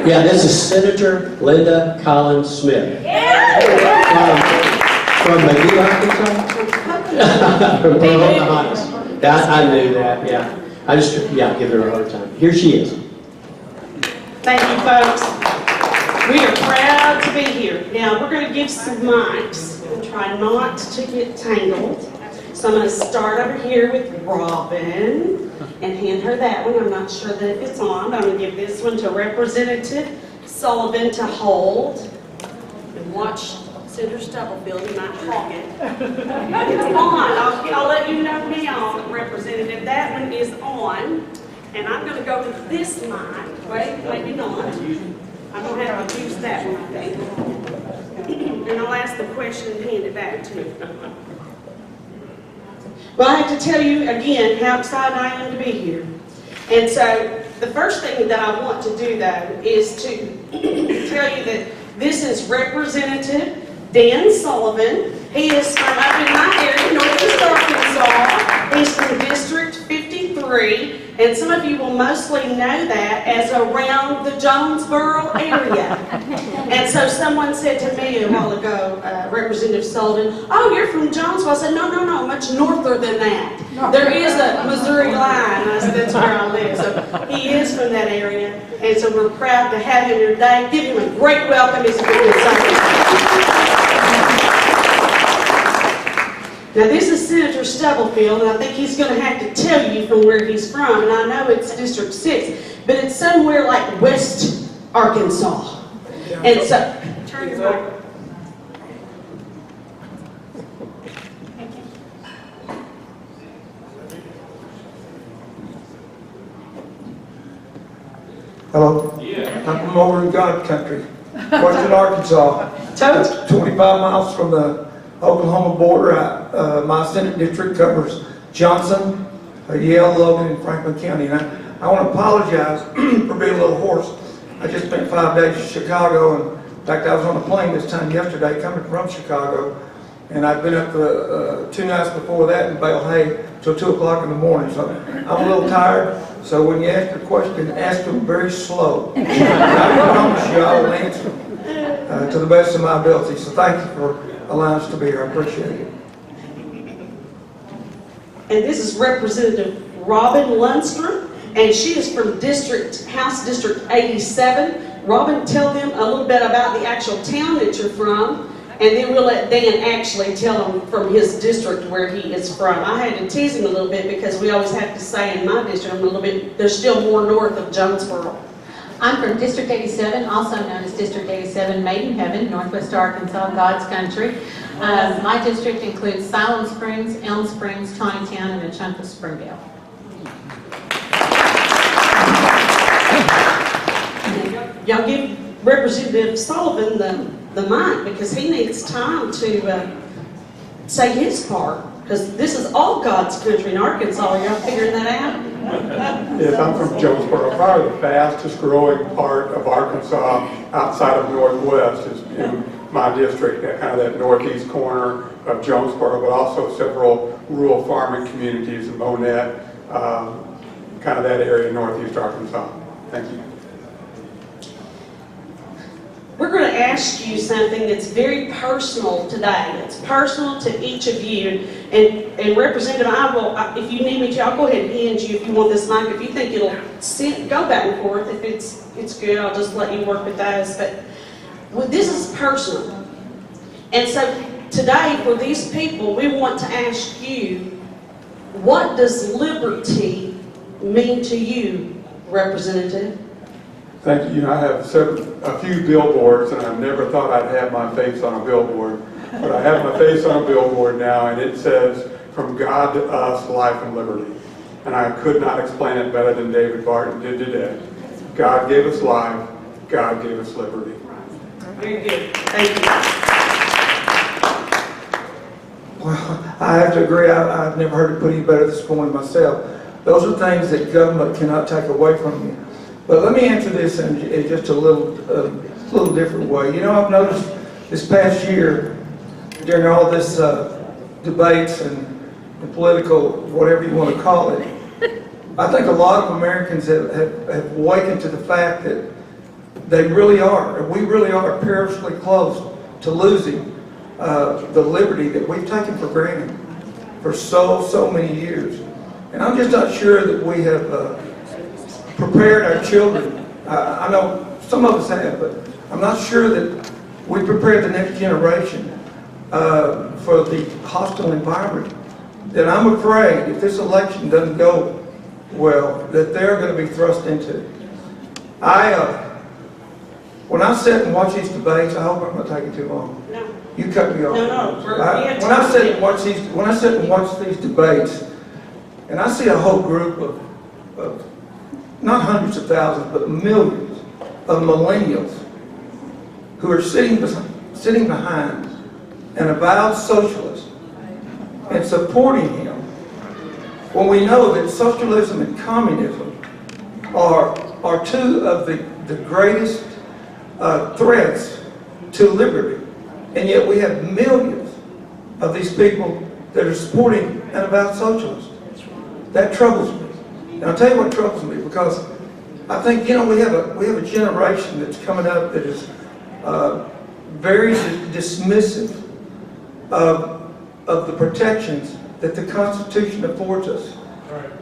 Yeah, this is Senator Linda Collins Smith. From McGee, Arkansas? From Pocahontas. I knew that, yeah. I just, give her a hard time. Here she is. Thank you, folks. We are proud to be here. Now, we're going to give some mics and try not to get tangled. So I'm going to start over here with Robin and hand her that one. I'm not sure that it's on. I'm going to give this one to Representative Sullivan to hold. And watch Senator Stubblefield, he might hog it. It's on. I'll let you know now, Representative. That one is on. And I'm going to go with this mic. Wait, maybe not. I'm going to have to use that one, I think. And I'll ask the question and hand it back to you. Well, I have to tell you again how excited I am to be here. And so the first thing that I want to do, though, is to tell you that this is Representative Dan Sullivan. He is from up in my area, Northeast Arkansas. He's from District 53. And some of you will mostly know that as around the Jonesboro area. And so someone said to me a while ago, Representative Sullivan, oh, you're from Jonesboro. I said, no, much norther than that. There is a Missouri line. And I said, that's where I live. So he is from that area. And so we're proud to have him here today. Give him a great welcome. He's a good excited. Now this is Senator Stubblefield, and I think he's going to have to tell you from where he's from, and I know it's District 6, but it's somewhere like West Arkansas. And so, turn your mic. Hello? Yeah. I'm from over in God Country, Western Arkansas. 25 miles from the Oklahoma border. My Senate district covers Johnson, Yale, Logan, and Franklin County. And I want to apologize for being a little hoarse. I just spent 5 days in Chicago, and in fact I was on a plane this time yesterday coming from Chicago, and I'd been up 2 nights before that in Bale Hay till 2 o'clock in the morning. So I'm a little tired. So when you ask a question, ask them very slow. And I promise you I will answer them to the best of my ability. So thank you for allowing us to be here. I appreciate it. And this is Representative Robin Lundstrum, and she is from House District 87. Robin, tell them a little bit about the actual town that you're from, and then we'll let Dan actually tell them from his district where he is from. I had to tease him a little bit because we always have to say in my district, I'm a little bit, there's still more north of Jonesboro. I'm from District 87, also known as District 87, Maiden Heaven, Northwest Arkansas, God's country. My district includes Silent Springs, Elm Springs, Tawnytown, and a chunk of Springdale. Y'all give Representative Sullivan the mic because he needs time to say his part. Because this is all God's country in Arkansas. Are y'all figuring that out? Yes, I'm from Jonesboro. Probably the fastest growing part of Arkansas outside of Northwest is in my district, kind of that northeast corner of Jonesboro, but also several rural farming communities in Monette, kind of that area in northeast Arkansas. Thank you. We're going to ask you something that's very personal today. It's personal to each of you. And Representative, if you need me to, I'll go ahead and hand you if you want this mic. If you think it'll go back and forth, if it's good, I'll just let you work with those. But this is personal. And so today, for these people, we want to ask you, what does liberty mean to you, Representative? Thank you. I have a few billboards, and I never thought I'd have my face on a billboard. But I have my face on a billboard now, and it says, "From God to us, life and liberty." And I could not explain it better than David Barton did today. God gave us life. God gave us liberty. Very good. Thank you. Well, I have to agree. I've never heard it put any better this morning myself. Those are things that government cannot take away from you. But let me answer this in just a little different way. You know, I've noticed this past year, during all this debates and political, whatever you want to call it, I think a lot of Americans have awakened to the fact that They really are, and we really are perilously close to losing the liberty that we've taken for granted for so many years. And I'm just not sure that we have prepared our children. I know some of us have, but I'm not sure that we prepared the next generation for the hostile environment. That I'm afraid if this election doesn't go well, that they're going to be thrust into. When I sit and watch these debates, I hope I'm not taking too long. No. You cut me off. No. When I sit and watch these debates, and I see a whole group of not hundreds of thousands, but millions of millennials who are sitting behind an avowed socialist and supporting him, when we know that socialism and communism are two of the greatest threats to liberty, and yet we have millions of these people that are supporting an avowed socialist. That troubles me. And I'll tell you what troubles me, because I think, we have a generation that's coming up that is very dismissive of the protections that the Constitution affords us.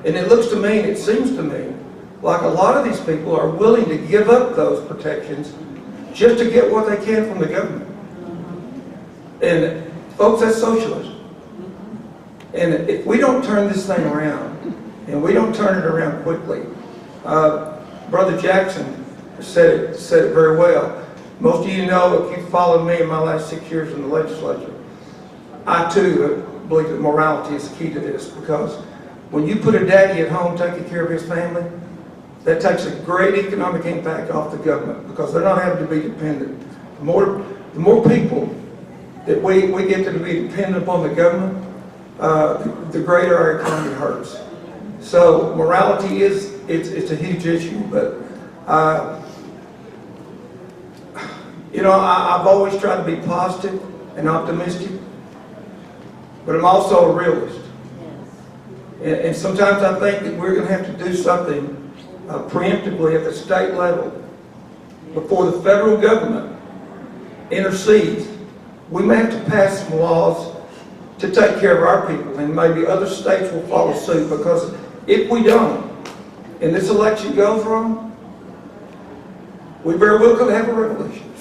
And it looks to me, and it seems to me, like a lot of these people are willing to give up those protections just to get what they can from the government. And folks, that's socialism. And if we don't turn this thing around, and we don't turn it around quickly, Brother Jackson said it very well. Most of you know, if you've followed me in my last 6 years in the legislature, I too believe that morality is the key to this, because when you put a daddy at home taking care of his family, that takes a great economic impact off the government, because they're not having to be dependent. The more people that we get to be dependent upon the government, the greater our economy hurts. So morality it's a huge issue, but I've always tried to be positive and optimistic, but I'm also a realist. And sometimes I think that we're going to have to do something preemptively at the state level before the federal government intercedes. We may have to pass some laws to take care of our people, and maybe other states will follow suit, because if we don't, and this election goes wrong, we very well could have a revolution,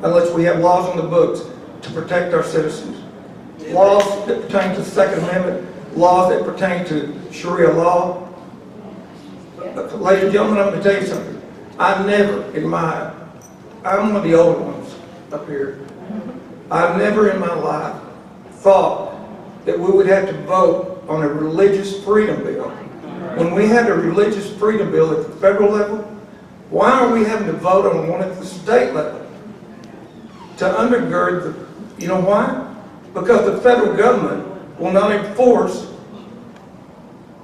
unless we have laws on the books to protect our citizens. Laws that pertain to the Second Amendment, laws that pertain to Sharia law. Ladies and gentlemen, I'm going to tell you something. I'm one of the older ones up here. I've never in my life thought that we would have to vote on a religious freedom bill. When we had a religious freedom bill at the federal level, why are we having to vote on one at the state level? To undergird you know why? Because the federal government will not enforce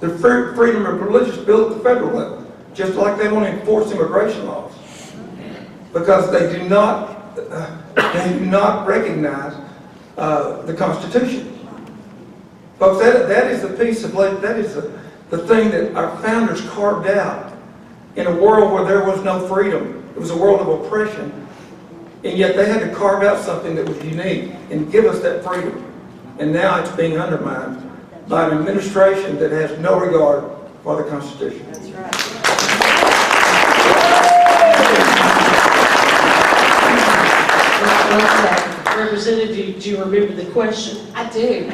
the freedom of religious bill at the federal level, just like they won't enforce immigration laws, because they do not recognize the Constitution. Folks, that is the piece of that is the thing that our founders carved out in a world where there was no freedom. It was a world of oppression, and yet they had to carve out something that was unique and give us that freedom. And now it's being undermined by an administration that has no regard for the Constitution. That's right. Representative, do you remember the question? I do.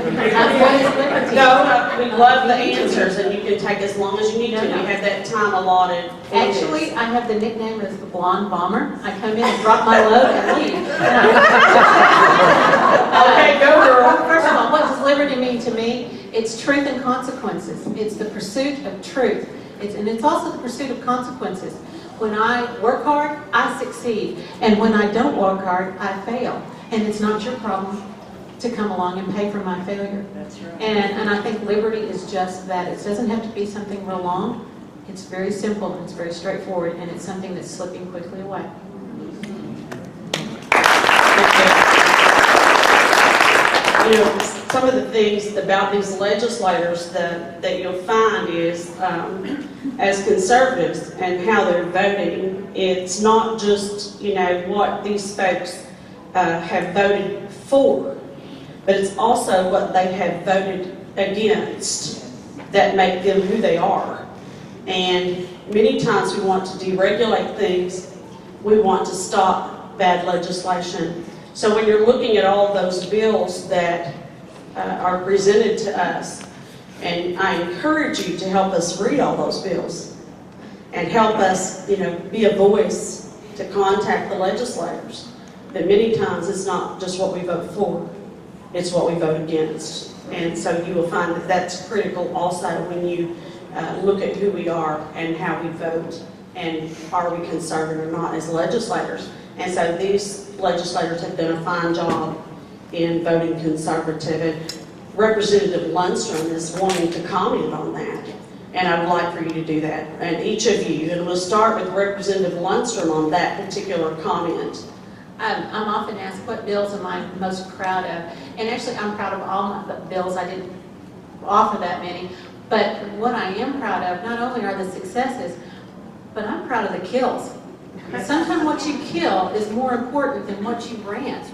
No, we love the answers, and you can take as long as you need to. You have that time allotted. Actually, I have the nickname as the Blonde Bomber. I come in and drop my load and leave. Okay, go girl. First of all, what does liberty mean to me? It's truth and consequences. It's the pursuit of truth. And it's also the pursuit of consequences. When I work hard, I succeed. And when I don't work hard, I fail. And it's not your problem to come along and pay for my failure. That's right. And I think liberty is just that. It doesn't have to be something real long. It's very simple, and it's very straightforward, and it's something that's slipping quickly away. some of the things about these legislators that you'll find is, as conservatives and how they're voting, it's not just, what these folks have voted for, but it's also what they have voted against that make them who they are. And many times we want to deregulate things. We want to stop bad legislation. So when you're looking at all those bills that are presented to us, and I encourage you to help us read all those bills and help us, be a voice to contact the legislators. But many times it's not just what we vote for, it's what we vote against. And so you will find that that's critical also when you look at who we are and how we vote, and are we conservative or not as legislators. And so these legislators have done a fine job in voting conservative. And Representative Lundstrum is wanting to comment on that. And I would like for you to do that, and each of you. And we'll start with Representative Lundstrom on that particular comment. I'm often asked, what bills am I most proud of? And actually, I'm proud of all my bills. I didn't offer that many. But what I am proud of, not only are the successes, but I'm proud of the kills. Sometimes what you kill is more important than what you grant.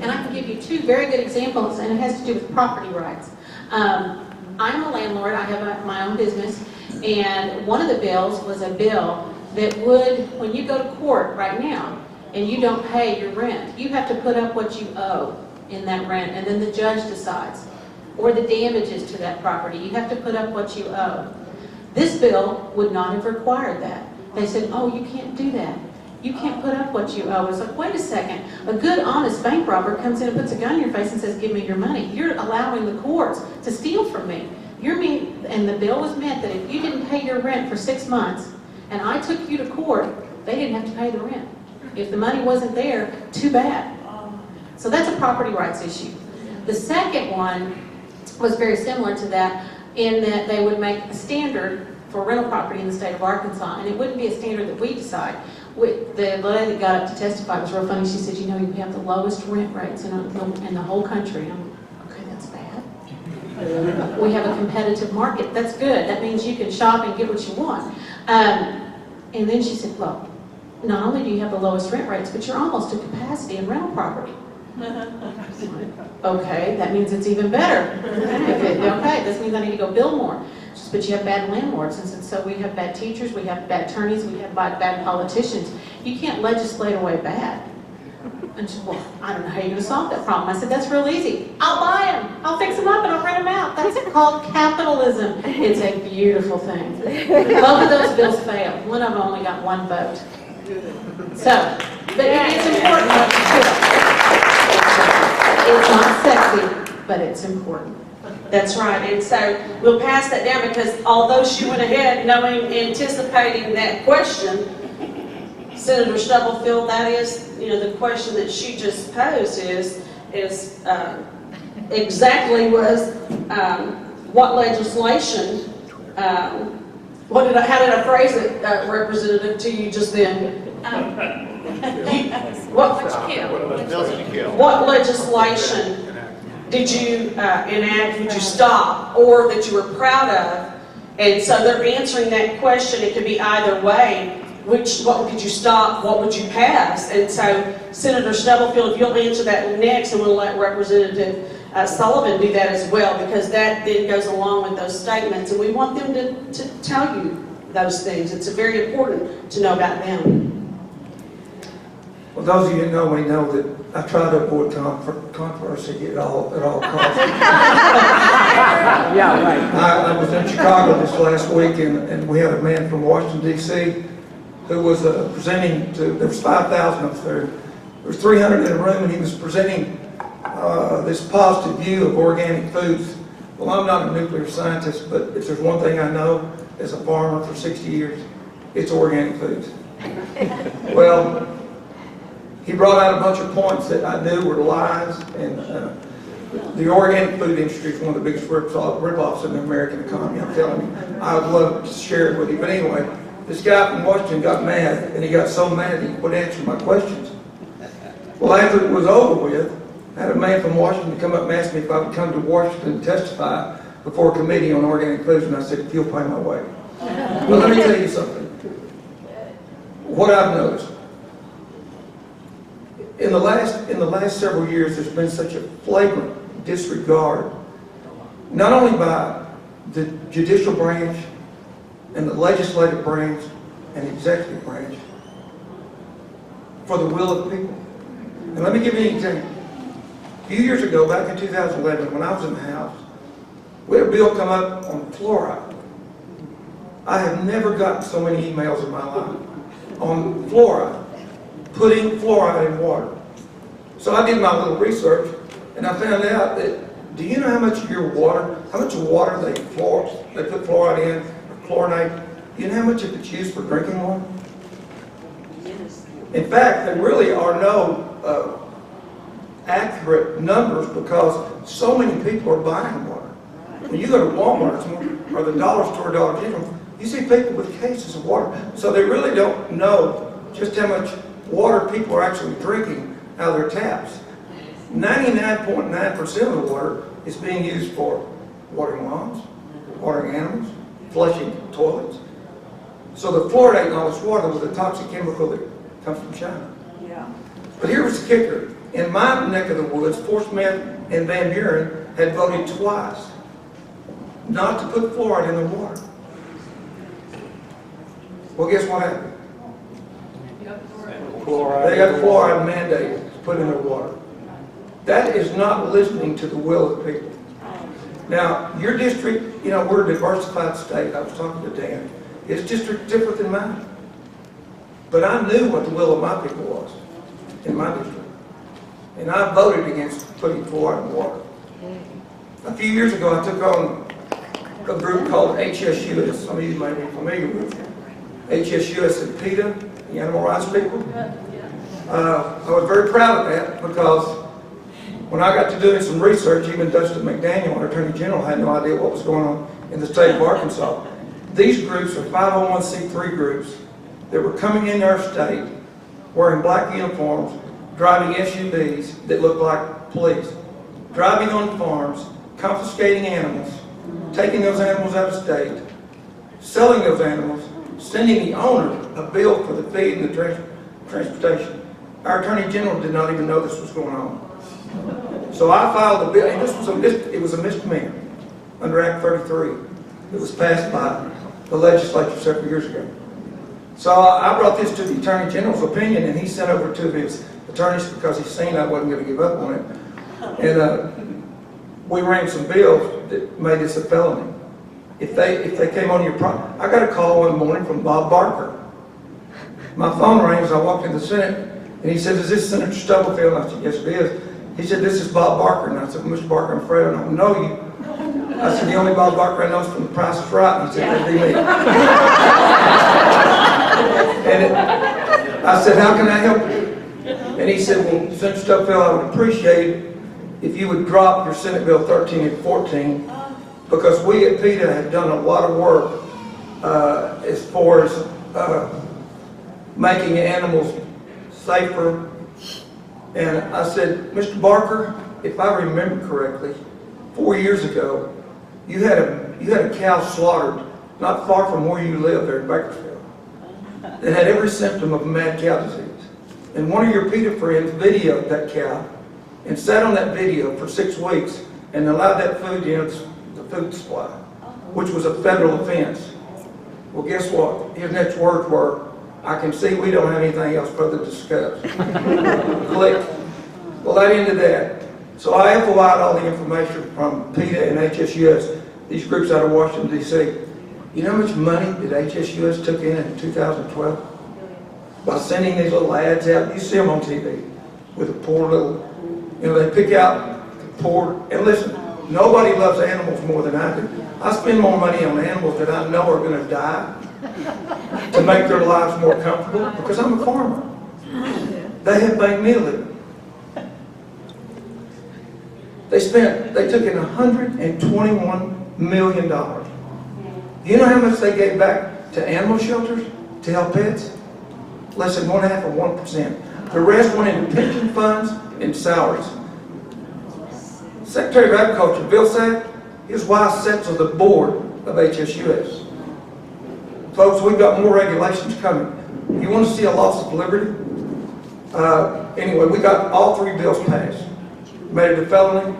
And I can give you two very good examples, and it has to do with property rights. I'm a landlord. I have my own business, and one of the bills was a bill that would, when you go to court right now and you don't pay your rent, you have to put up what you owe in that rent, and then the judge decides. Or the damages to that property, you have to put up what you owe. This bill would not have required that. They said, oh, you can't do that. You can't put up what you owe. It's like, wait a second. A good, honest bank robber comes in and puts a gun in your face and says, give me your money. You're allowing the courts to steal from me. And the bill was meant that if you didn't pay your rent for 6 months and I took you to court, they didn't have to pay the rent. If the money wasn't there, too bad. So that's a property rights issue. The second one was very similar to that, in that they would make a standard for rental property in the state of Arkansas, and it wouldn't be a standard that we decide. The lady that got up to testify was real funny. She said, we have the lowest rent rates in the whole country. And I'm like, okay, that's bad. We have a competitive market. That's good. That means you can shop and get what you want. And then she said, well, not only do you have the lowest rent rates, but you're almost at capacity in rental property. Okay, that means it's even better. Okay, this means I need to go build more. But you have bad landlords, and so we have bad teachers, we have bad attorneys, we have bad politicians. You can't legislate away bad. And she said, well, I don't know how you're going to solve that problem. I said, that's real easy. I'll buy them. I'll fix them up and I'll rent them out. That's called capitalism. It's a beautiful thing. Both of those bills failed. One of them only got 1 vote. So, but it's important what you do. It's not sexy, but it's important. That's right, and so we'll pass that down, because although she went ahead anticipating that question, Senator Stubblefield, that is, the question that she just posed is exactly was what legislation, how did I phrase it, Representative, to you just then? What legislation did you enact, would you stop, or that you were proud of? And so they're answering that question. It could be either way. What did you stop? What would you pass? And so, Senator Stubblefield, if you'll answer that next, and we'll let Representative Sullivan do that as well, because that then goes along with those statements, and we want them to tell you those things. It's very important to know about them. Well, those of you who know me know that I try to avoid controversy at all costs. Yeah, right. I was in Chicago this last week, and we had a man from Washington, D.C., who was presenting to, there was 5,000 of us there. There was 300 in a room, and he was presenting this positive view of organic foods. Well, I'm not a nuclear scientist, but if there's one thing I know as a farmer for 60 years, it's organic foods. Well, he brought out a bunch of points that I knew were lies, and the organic food industry is one of the biggest rip-offs in the American economy, I'm telling you. I would love to share it with you. But anyway, this guy from Washington got mad, and he got so mad he would answer my questions. Well, after it was over with, I had a man from Washington come up and ask me if I would come to Washington and testify before a committee on organic inclusion. I said, if you'll pay my way. But let me tell you something. What I've noticed, in the last several years, there's been such a flagrant disregard, not only by the judicial branch and the legislative branch and the executive branch, for the will of the people. And let me give you an example. A few years ago, back in 2011, when I was in the House, we had a bill come up on fluoride. I have never gotten so many emails in my life on fluoride, putting fluoride in water. So I did my little research, and I found out that, do you know how much of your water, how much water they put fluoride in, or chlorinate? Do you know how much of it's used for drinking water? In fact, there really are no accurate numbers because so many people are buying water. When you go to Walmart or the dollar store, Dollar General, you see people with cases of water. So they really don't know just how much water people are actually drinking out of their taps. 99.9% of the water is being used for watering lawns, watering animals, flushing toilets. So the fluoride in all this water was a toxic chemical that comes from China. Yeah. But here was the kicker. In my neck of the woods, Fort Smith and Van Buren had voted twice not to put fluoride in the water. Well, guess what happened? They got fluoride mandated to put in their water. That is not listening to the will of the people. Now, your district, you know, we're a diversified state. I was talking to Dan. His district is different than mine. But I knew what the will of my people was in my district. And I voted against putting fluoride in water. A few years ago, I took on a group called HSUS. Some of you may be familiar with it. HSUS and PETA, the animal rights people. I was very proud of that because when I got to doing some research, even Dustin McDaniel, our Attorney General, had no idea what was going on in the state of Arkansas. These groups are 501c3 groups that were coming into our state wearing black uniforms, driving SUVs that looked like police, driving on farms, confiscating animals, taking those animals out of state, selling those animals, sending the owner a bill for the feed and the transportation. Our Attorney General did not even know this was going on. So I filed a bill, and it was a misdemeanor under Act 33. It was passed by the legislature several years ago. So I brought this to the Attorney General's opinion, and he sent over to his attorneys because he's seen I wasn't going to give up on it. And we ran some bills that made this a felony. If they came on your property, I got a call one morning from Bob Barker. My phone rang as I walked in the Senate, and he said, "Is this Senator Stubblefield?" And I said, "Yes, it is." He said, "This is Bob Barker." And I said, "Mr. Barker, I'm afraid I don't know you." I said, "The only Bob Barker I know is from The Price is Right." And he said, "That'd be me." And I said, "How can I help you?" And he said, "Well, Senator Stubblefield, I would appreciate it if you would drop your Senate Bill 13 and 14, because we at PETA have done a lot of work as far as making animals safer." And I said, "Mr. Barker, if I remember correctly, 4 years ago, you had a cow slaughtered not far from where you live there in Bakersfield that had every symptom of mad cow disease. And one of your PETA friends videoed that cow and sat on that video for 6 weeks and allowed that food to enter the food supply, which was a federal offense." Well, guess what? His next words were, "I can see we don't have anything else further to discuss." Click. Well, that ended that. So I FOI'd all the information from PETA and HSUS, these groups out of Washington, D.C. You know how much money that HSUS took in 2012? By sending these little ads out. You see them on TV with a poor little, you know, they pick out the poor, and listen, nobody loves animals more than I do. I spend more money on animals that I know are going to die to make their lives more comfortable because I'm a farmer. They have made me a living. They took in $121 million. Do you know how much they gave back to animal shelters to help pets? Less than 1/2 of 1%. The rest went into pension funds and salaries. Secretary of Agriculture, Bill Sack, his wife sits on the board of HSUS. Folks, we've got more regulations coming. You want to see a loss of liberty? Anyway, we got all 3 bills passed. Made it a felony,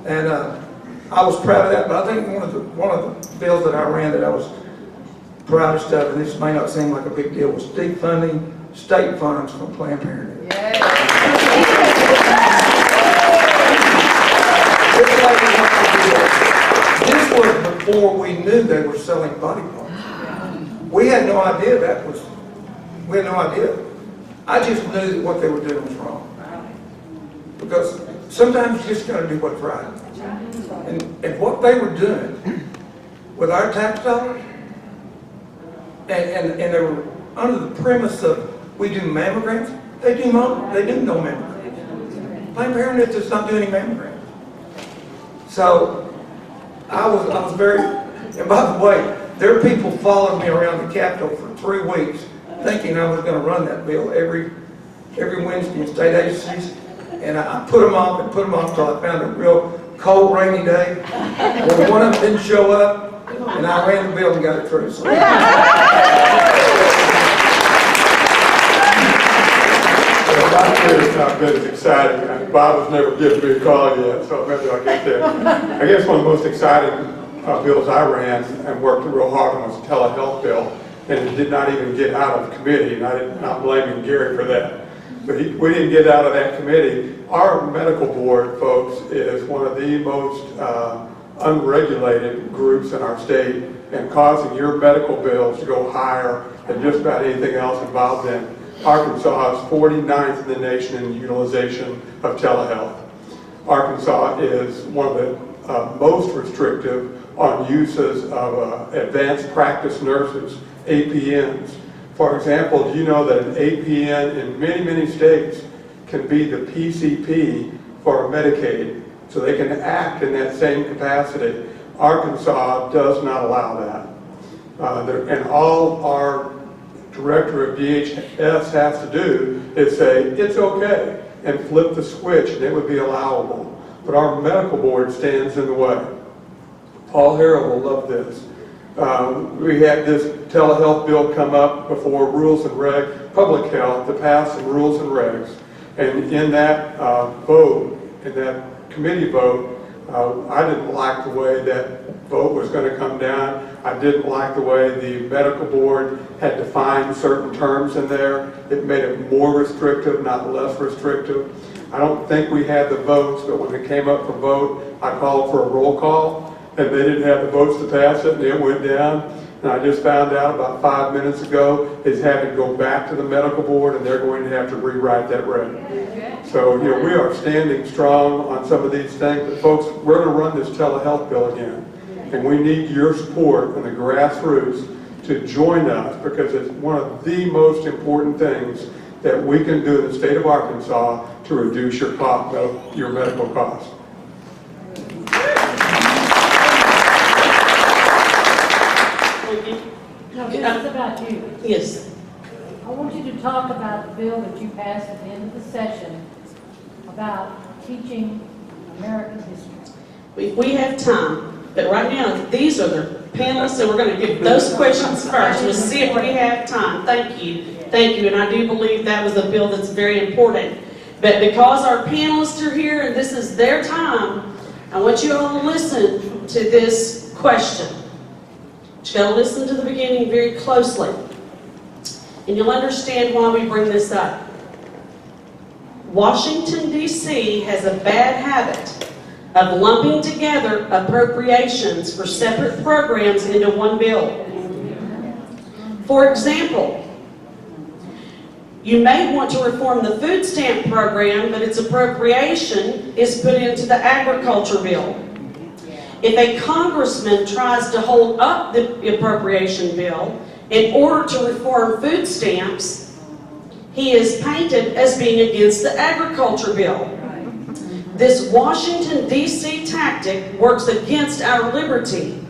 and I was proud of that, but I think one of the bills that I ran that I was proudest of, and this may not seem like a big deal, was defunding state funds from Planned Parenthood. This was before we knew they were selling body parts. We had no idea we had no idea. I just knew that what they were doing was wrong. Because sometimes you just got to do what's right. And what they were doing with our tax dollars, and they were under the premise of we do mammograms, they do no mammograms. Planned Parenthood does not do any mammograms. So I was very, and by the way, there are people following me around the Capitol for 3 weeks thinking I was going to run that bill every Wednesday in state agencies. And I put them off until I found a real cold, rainy day where one of them didn't show up, and I ran the bill and got it through. So. My career's not been as exciting. Bob has never given me a call yet, so maybe I'll get there. I guess one of the most exciting bills I ran and worked real hard on was a telehealth bill, and it did not even get out of committee, and I'm not blaming Gary for that. But we didn't get out of that committee. Our medical board, folks, is one of the most unregulated groups in our state, and causing your medical bills to go higher than just about anything else involved in. Arkansas is 49th in the nation in utilization of telehealth. Arkansas is one of the most restrictive on uses of advanced practice nurses, APNs. For example, do you know that an APN in many, many states can be the PCP for Medicaid, so they can act in that same capacity? Arkansas does not allow that. And all our director of DHS has to do is say, it's okay, and flip the switch, and it would be allowable. But our medical board stands in the way. Paul Harrell will love this. We had this telehealth bill come up before Rules and Regs, Public Health, to pass some rules and regs. And in that vote, in that committee vote, I didn't like the way that vote was going to come down. I didn't like the way the medical board had defined certain terms in there. It made it more restrictive, not less restrictive. I don't think we had the votes, but when it came up for vote, I called for a roll call, and they didn't have the votes to pass it, and it went down. And I just found out about 5 minutes ago, it's having to go back to the medical board, and they're going to have to rewrite that reg. So, you know, we are standing strong on some of these things, but folks, we're going to run this telehealth bill again. And we need your support in the grassroots to join us, because it's one of the most important things that we can do in the state of Arkansas to reduce your medical costs. No, this is about you. Yes. I want you to talk about the bill that you passed at the end of the session about teaching American history. We have time, but right now, these are the panelists, and we're going to get those questions first. We'll see if we have time. Thank you. Thank you, and I do believe that was a bill that's very important. But because our panelists are here and this is their time, I want you all to listen to this question. You got to listen to the beginning very closely, and you'll understand why we bring this up. Washington, D.C. has a bad habit of lumping together appropriations for separate programs into one bill. For example, you may want to reform the food stamp program, but its appropriation is put into the agriculture bill. If a congressman tries to hold up the appropriation bill in order to reform food stamps, he is painted as being against the agriculture bill. This Washington, D.C. tactic works against our liberty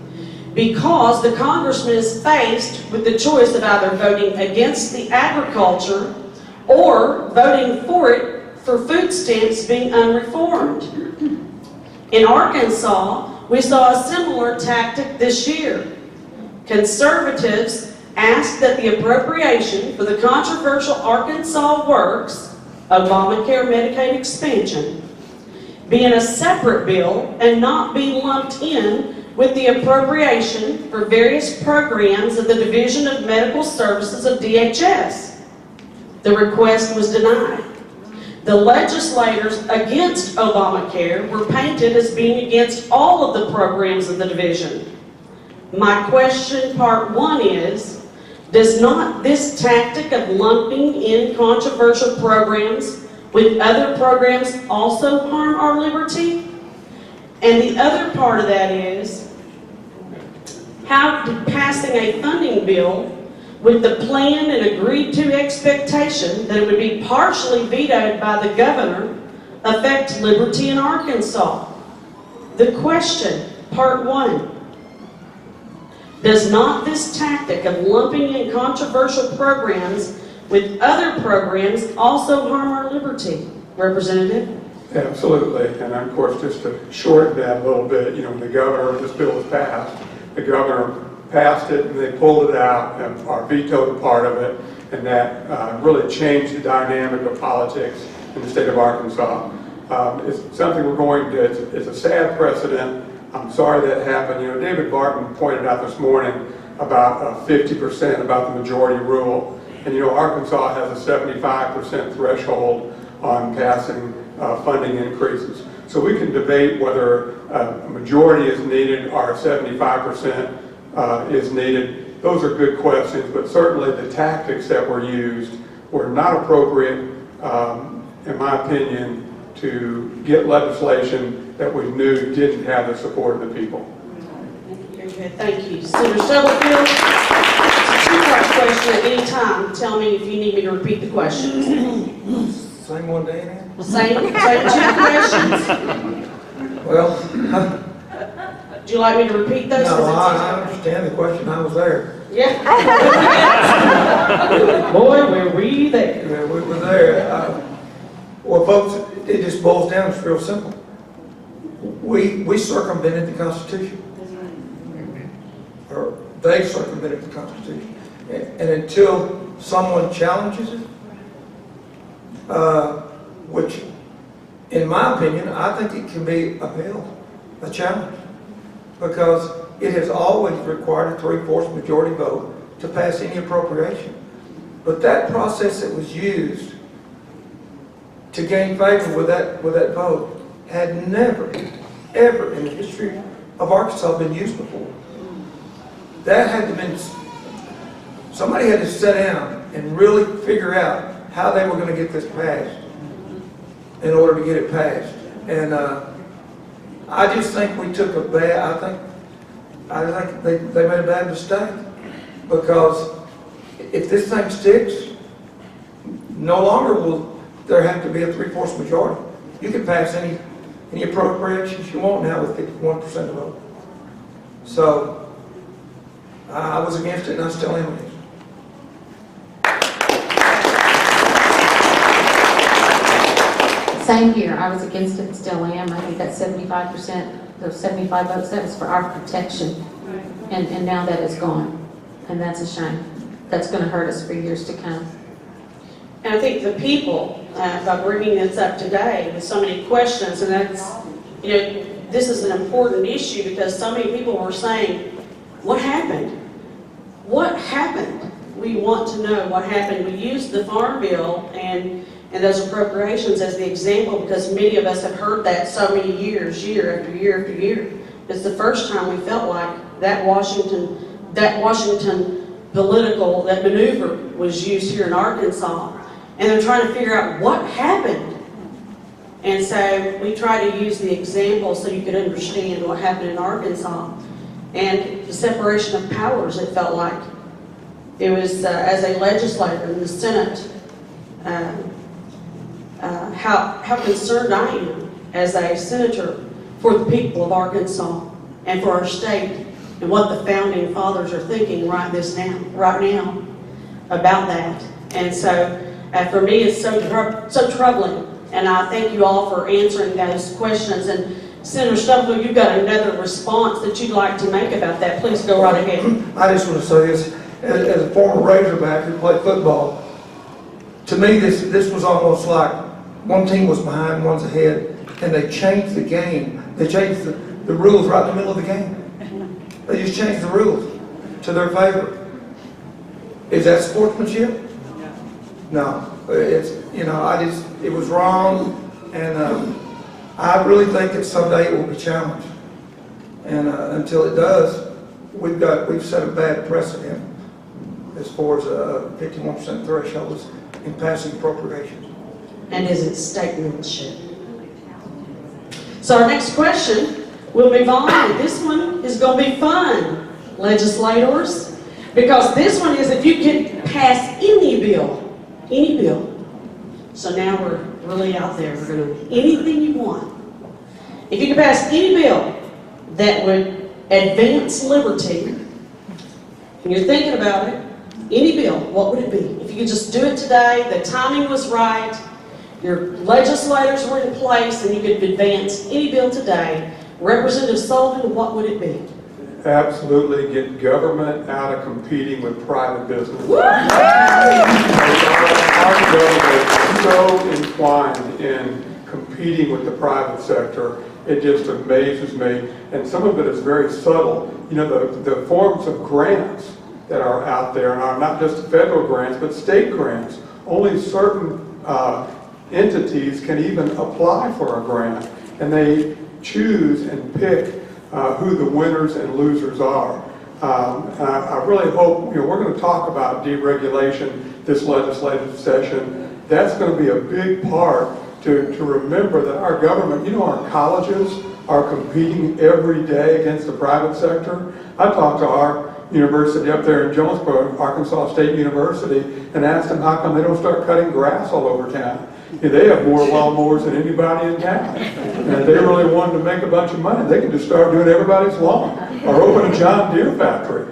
because the congressman is faced with the choice of either voting against the agriculture or voting for it for food stamps being unreformed. In Arkansas, we saw a similar tactic this year. Conservatives asked that the appropriation for the controversial Arkansas Works, Obamacare Medicaid expansion, be in a separate bill and not be lumped in with the appropriation for various programs of the Division of Medical Services of DHS. The request was denied. The legislators against Obamacare were painted as being against all of the programs of the division. My question, part one, is, does not this tactic of lumping in controversial programs with other programs also harm our liberty? And the other part of that is, how did passing a funding bill with the planned and agreed to expectation that it would be partially vetoed by the governor affect liberty in Arkansas? The question, part one, does not this tactic of lumping in controversial programs with other programs also harm our liberty? Representative? Absolutely, and of course, just to shorten that a little bit, when the governor, this bill was passed, the governor passed it and they pulled it out or vetoed a part of it, and that really changed the dynamic of politics in the state of Arkansas. It's something we're going to, it's a sad precedent. I'm sorry that happened. David Barton pointed out this morning about 50%, about the majority rule. And Arkansas has a 75% threshold on passing funding increases. So we can debate whether a majority is needed or 75% is needed. Those are good questions, but certainly the tactics that were used were not appropriate, in my opinion, to get legislation that we knew didn't have the support of the people. Very good, thank you. Senator Stubblefield, it's a two-part question at any time. Tell me if you need me to repeat the questions. Same one, Dan? Same two questions? Well, Would you like me to repeat those? no, I understand the question. I was there. Yeah. Boy, were we there. Yeah, we were there. Well, folks, it just boils down, it's real simple. We circumvented the Constitution. Or they circumvented the Constitution. And until someone challenges it, which, in my opinion, I think it can be a bill, a challenge. Because it has always required a 3/4 majority vote to pass any appropriation. But that process that was used to gain favor with that vote had never, ever in the history of Arkansas been used before. That had to been, somebody had to sit down and really figure out how they were going to get this passed in order to get it passed. And I just think we took a bad, I think they made a bad mistake, because if this thing sticks, no longer will there have to be a 3/4 majority. You can pass any appropriations you want now with 51% of the vote. So I was against it, and I still am against it. Same here. I was against it and still am. I think that 75%, those 75 votes, that was for our protection. And now that is gone. And that's a shame. That's going to hurt us for years to come. And I think the people, by bringing this up today with so many questions, and that's, this is an important issue because so many people were saying, what happened? What happened? We want to know what happened. We used the Farm Bill and those appropriations as the example because many of us have heard that so many years, year after year after year. It's the first time we felt like that Washington political, that maneuver was used here in Arkansas. And they're trying to figure out what happened. And so we try to use the example so you could understand what happened in Arkansas. And the separation of powers, it felt like. It was, as a legislator in the Senate, how concerned I am as a senator for the people of Arkansas and for our state and what the founding fathers are thinking right now about that. And so for me, it's so troubling. And I thank you all for answering those questions. And Senator Stubblefield, you've got another response that you'd like to make about that. Please go right ahead. I just want to say this, as a former Razorback who played football, to me this was almost like one team was behind, one's ahead, and they changed the game. They changed the rules right in the middle of the game. They just changed the rules to their favor. Is that sportsmanship? No. It's, you know, it was wrong, and I really think that someday it will be challenged. And until it does, we've set a bad precedent as far as a 51% threshold is in passing appropriations. And is it statesmanship? So our next question, we'll move on. This one is going to be fun, legislators, because this one is if you can pass any bill, so now we're really out there, we're going to, anything you want. If you can pass any bill that would advance liberty, and you're thinking about it, any bill, what would it be? If you could just do it today, the timing was right, your legislators were in place, and you could advance any bill today, Representative Sullivan, what would it be? Absolutely get government out of competing with private business. Our government is so entwined in competing with the private sector, it just amazes me. And some of it is very subtle. You know, the forms of grants that are out there, and are not just federal grants, but state grants. Only certain entities can even apply for a grant, and they choose and pick who the winners and losers are. And I really hope, you know, we're going to talk about deregulation this legislative session. That's going to be a big part to remember that our government, you know, our colleges are competing every day against the private sector. I talked to our university up there in Jonesboro, Arkansas State University, and asked them how come they don't start cutting grass all over town. Yeah, they have more lawnmowers than anybody in town. And if they really wanted to make a bunch of money, they could just start doing everybody's lawn or open a John Deere factory.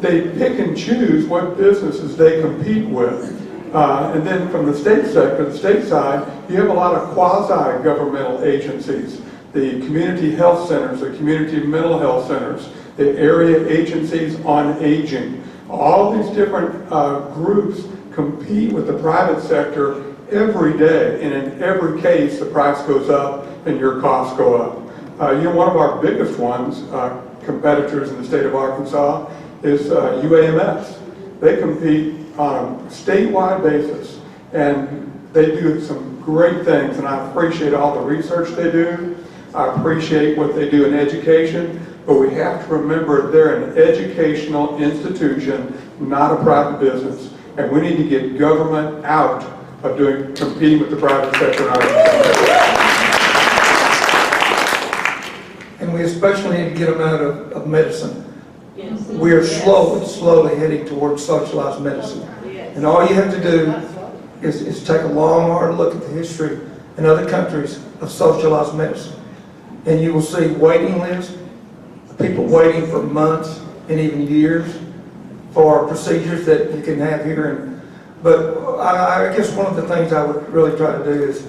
They pick and choose what businesses they compete with. And then from the state sector, the state side, you have a lot of quasi-governmental agencies. The community health centers, the community mental health centers, the area agencies on aging. All these different groups compete with the private sector every day, and in every case, the price goes up and your costs go up. You know, one of our biggest ones, competitors in the state of Arkansas, is UAMS. They compete on a statewide basis, and they do some great things, and I appreciate all the research they do. I appreciate what they do in education, but we have to remember they're an educational institution, not a private business. And we need to get government out of competing with the private sector. And we especially need to get them out of medicine. Yes. We are slowly heading towards socialized medicine. And all you have to do is take a long, hard look at the history in other countries of socialized medicine. And you will see waiting lists, people waiting for months and even years for procedures that you can have here. But I guess one of the things I would really try to do is,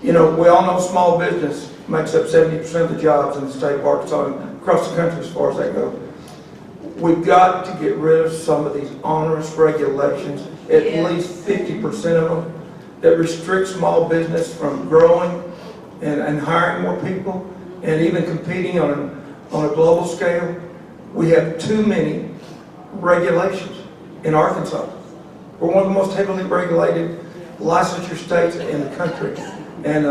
you know, we all know small business makes up 70% of the jobs in the state of Arkansas and across the country as far as that goes. We've got to get rid of some of these onerous regulations, at least 50% of them, that restrict small business from growing and hiring more people and even competing on a global scale. We have too many regulations in Arkansas. We're one of the most heavily regulated licensure states in the country, and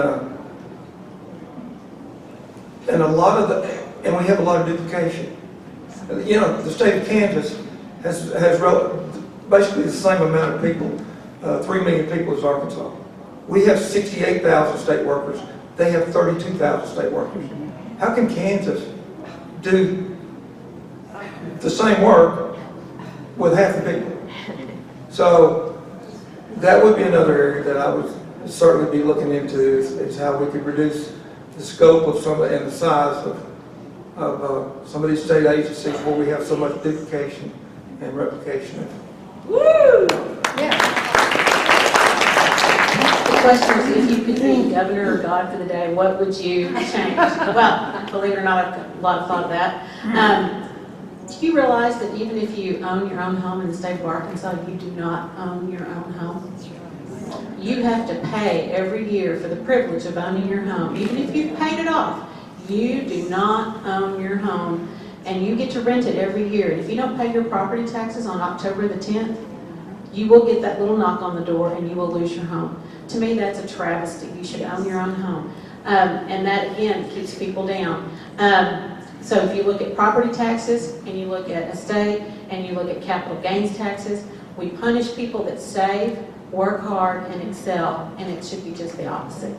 we have a lot of duplication. You know, the state of Kansas has basically the same amount of people, 3 million people as Arkansas. We have 68,000 state workers. They have 32,000 state workers. How can Kansas do the same work with half the people? So that would be another area that I would certainly be looking into is how we could reduce the scope of some and the size of some of these state agencies where we have so much duplication and replication. Woo! Yeah. question is, if you could be governor or God for the day, what would you change? Well, believe it or not, I've got a lot of thought of that. Do you realize that even if you own your own home in the state of Arkansas, you do not own your own home? You have to pay every year for the privilege of owning your home. Even if you've paid it off, you do not own your home, and you get to rent it every year. And if you don't pay your property taxes on October the 10th, you will get that little knock on the door and you will lose your home. To me, that's a travesty. You should own your own home. And that, again, keeps people down. So if you look at property taxes, and you look at estate, and you look at capital gains taxes, we punish people that save, work hard, and excel, and it should be just the opposite.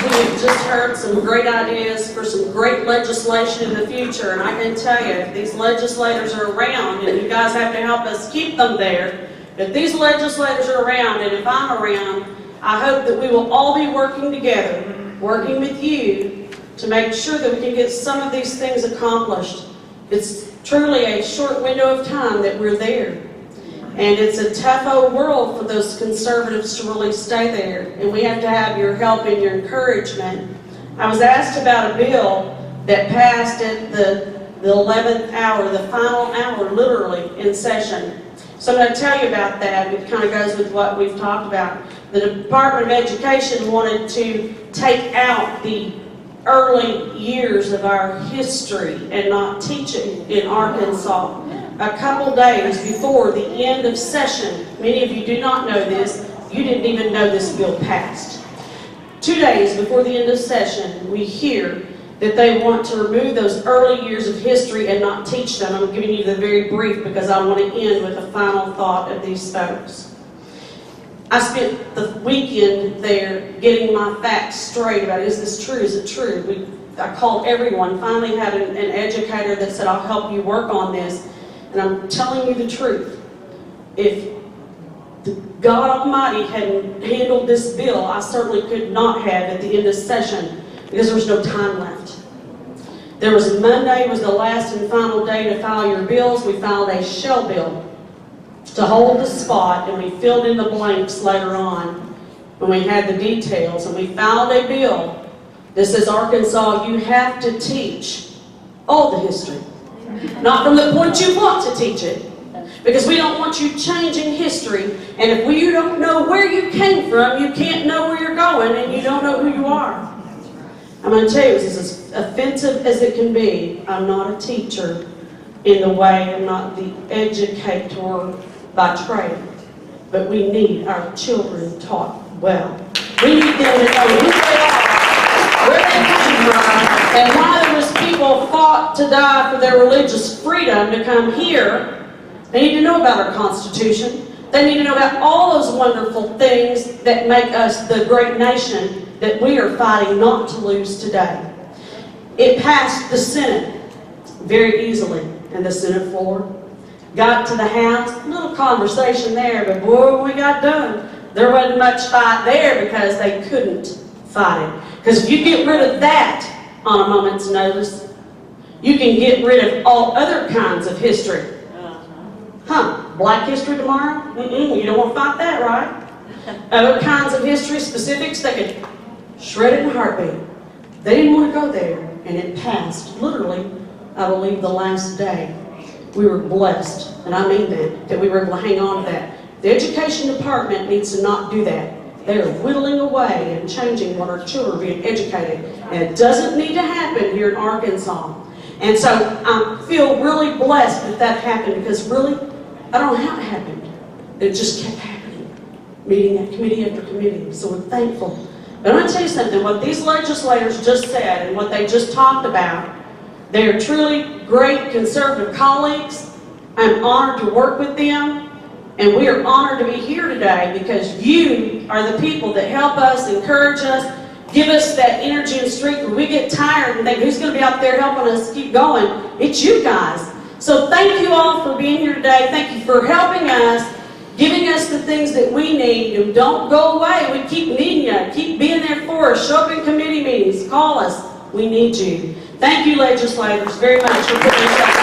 We've just heard some great ideas for some great legislation in the future, and I can tell you, if these legislators are around, and you guys have to help us keep them there, if these legislators are around, and if I'm around, I hope that we will all be working together, working with you, to make sure that we can get some of these things accomplished. It's truly a short window of time that we're there. And it's a tough old world for those conservatives to really stay there. And we have to have your help and your encouragement. I was asked about a bill that passed at the 11th hour, the final hour, literally, in session. So I'm going to tell you about that. It kind of goes with what we've talked about. The Department of Education wanted to take out the early years of our history and not teach it in Arkansas. A couple days before the end of session, many of you do not know this, you didn't even know this bill passed. 2 days before the end of session, we hear that they want to remove those early years of history and not teach them. I'm giving you the very brief because I want to end with a final thought of these folks. I spent the weekend there getting my facts straight about, is this true, is it true? I called everyone, finally had an educator that said, I'll help you work on this. And I'm telling you the truth. If God Almighty hadn't handled this bill, I certainly could not have at the end of session because there was no time left. There was Monday was the last and final day to file your bills. We filed a shell bill to hold the spot, and we filled in the blanks later on when we had the details. And we filed a bill that says, Arkansas, you have to teach all the history. Not from the point you want to teach it. Because we don't want you changing history. And if you don't know where you came from, you can't know where you're going, and you don't know who you are. I'm going to tell you, this is as offensive as it can be. I'm not a teacher in the way, I'm not the educator by trade. But we need our children taught well. We need them to know who they are, where they came from, and why those people fought to die for their religious freedom to come here. They need to know about our Constitution. They need to know about all those wonderful things that make us the great nation that we are fighting not to lose today. It passed the Senate very easily, and the Senate floor. Got to the House, a little conversation there, but boy, when we got done, there wasn't much fight there because they couldn't fight it. Because if you get rid of that on a moment's notice, you can get rid of all other kinds of history. Black history tomorrow? You don't want to fight that, right? Other kinds of history, specifics, they could shred it in a heartbeat. They didn't want to go there, and it passed, literally, I believe, the last day. We were blessed, and I mean that we were able to hang on to that. The education department needs to not do that. They are whittling away and changing what our children are being educated, and it doesn't need to happen here in Arkansas. And so I feel really blessed that that happened, because really, I don't know how it happened. It just kept happening, meeting at committee after committee. So we're thankful. But I'm going to tell you something. What these legislators just said and what they just talked about, they are truly great conservative colleagues. I'm honored to work with them. And we are honored to be here today because you are the people that help us, encourage us, give us that energy and strength when we get tired and think, who's going to be out there helping us keep going? It's you guys. So thank you all for being here today. Thank you for helping us, giving us the things that we need. And don't go away. We keep needing you. Keep being there for us. Show up in committee meetings. Call us. We need you. Thank you, legislators, very much for putting us up.